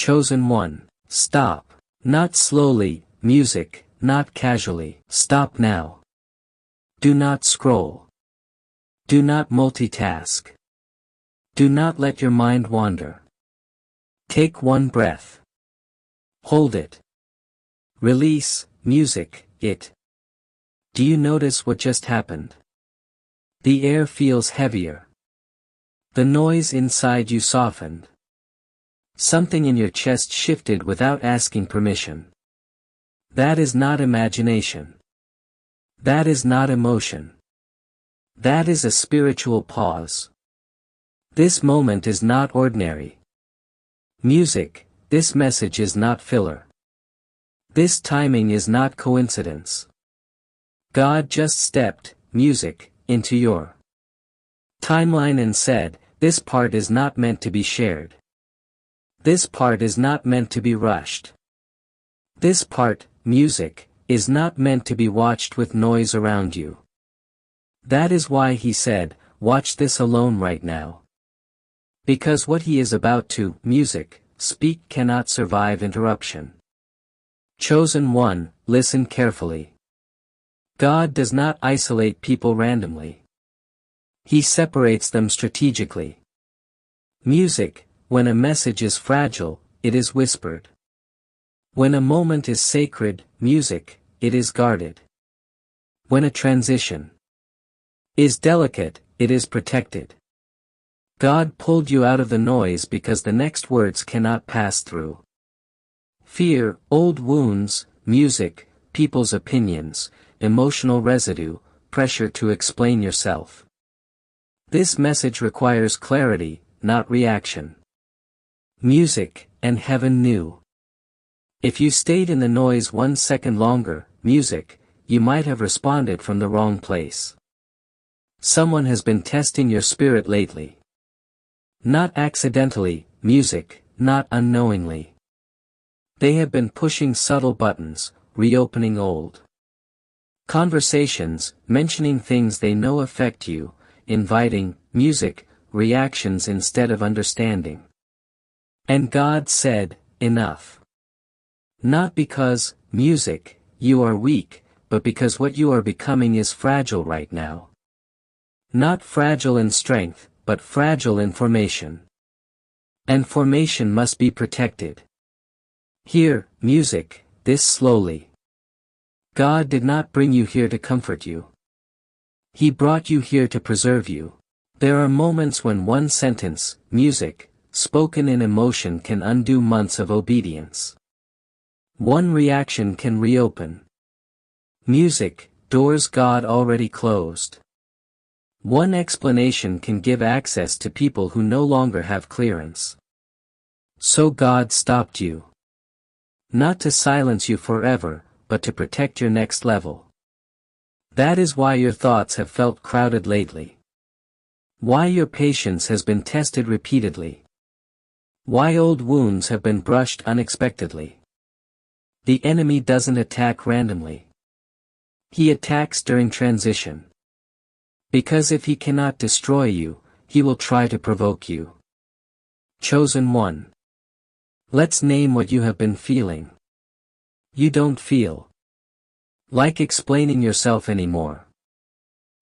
Chosen one, stop. Not slowly, music, not casually. Stop now. Do not scroll. Do not multitask. Do not let your mind wander. Take one breath. Hold it. Release, music, it. Do you notice what just happened? The air feels heavier. The noise inside you softened. Something in your chest shifted without asking permission. That is not imagination. That is not emotion. That is a spiritual pause. This moment is not ordinary. Music, this message is not filler. This timing is not coincidence. God just stepped, music, into your timeline and said, this part is not meant to be shared. This part is not meant to be rushed. This part, music, is not meant to be watched with noise around you. That is why he said, watch this alone right now. Because what he is about to, music, speak cannot survive interruption. Chosen one, listen carefully. God does not isolate people randomly. He separates them strategically. Music, when a message is fragile, it is whispered. When a moment is sacred, music, it is guarded. When a transition is delicate, it is protected. God pulled you out of the noise because the next words cannot pass through fear, old wounds, music, people's opinions, emotional residue, pressure to explain yourself. This message requires clarity, not reaction. Music, and heaven knew. If you stayed in the noise 1 second longer, music, you might have responded from the wrong place. Someone has been testing your spirit lately. Not accidentally, music, not unknowingly. They have been pushing subtle buttons, reopening old conversations, mentioning things they know affect you, inviting, music, reactions instead of understanding. And God said, enough. Not because, music, you are weak, but because what you are becoming is fragile right now. Not fragile in strength, but fragile in formation. And formation must be protected. Hear, music, this slowly. God did not bring you here to comfort you. He brought you here to preserve you. There are moments when one sentence, music, spoken in emotion can undo months of obedience. One reaction can reopen. Music, doors God already closed. One explanation can give access to people who no longer have clearance. So God stopped you. Not to silence you forever, but to protect your next level. That is why your thoughts have felt crowded lately. Why your patience has been tested repeatedly. Why old wounds have been brushed unexpectedly. The enemy doesn't attack randomly. He attacks during transition. Because if he cannot destroy you, he will try to provoke you. Chosen one. Let's name what you have been feeling. You don't feel like explaining yourself anymore.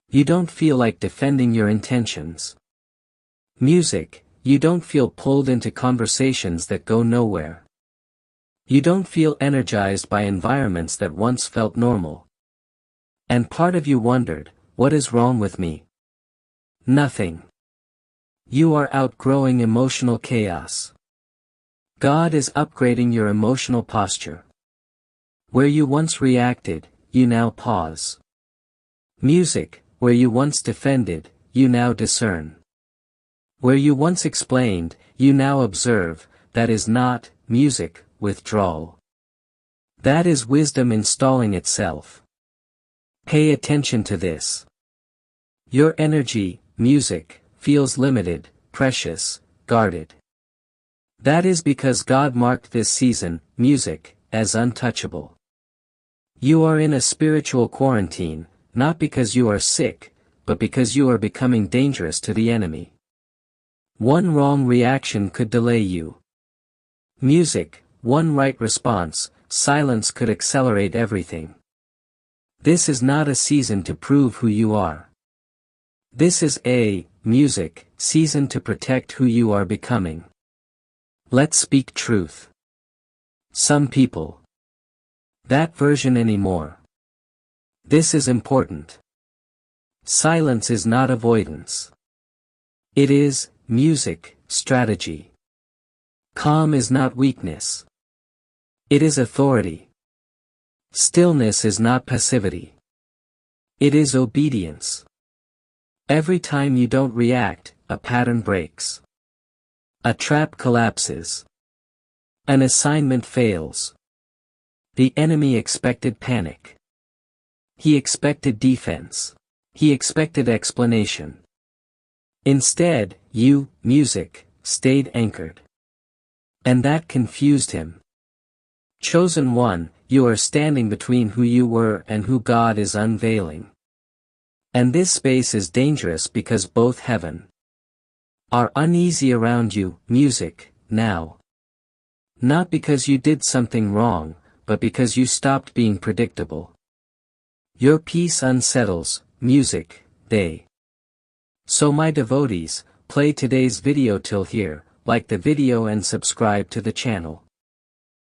You don't feel like defending your intentions. Music, you don't feel pulled into conversations that go nowhere. You don't feel energized by environments that once felt normal. And part of you wondered, what is wrong with me? Nothing. You are outgrowing emotional chaos. God is upgrading your emotional posture. Where you once reacted, you now pause. Music, where you once defended, you now discern. Where you once explained, you now observe. That is not, music, withdrawal. That is wisdom installing itself. Pay attention to this. Your energy, music, feels limited, precious, guarded. That is because God marked this season, music, as untouchable. You are in a spiritual quarantine, not because you are sick, but because you are becoming dangerous to the enemy. One wrong reaction could delay you. Music, one right response, silence could accelerate everything. This is not a season to prove who you are. This is a music season to protect who you are becoming. Let's speak truth. Some people. That version anymore. This is important. Silence is not avoidance. It is music strategy. Calm is not weakness. It is authority. Stillness is not passivity. It is obedience. Every time you don't react, a pattern breaks. A trap collapses. An assignment fails. The enemy expected panic. He expected defense. He expected explanation. Instead, you, music, stayed anchored. And that confused him. Chosen one, you are standing between who you were and who God is unveiling. And this space is dangerous because both heaven are uneasy around you, music, now. Not because you did something wrong, but because you stopped being predictable. Your peace unsettles, music, they. So my devotees, play today's video till here, like the video and subscribe to the channel.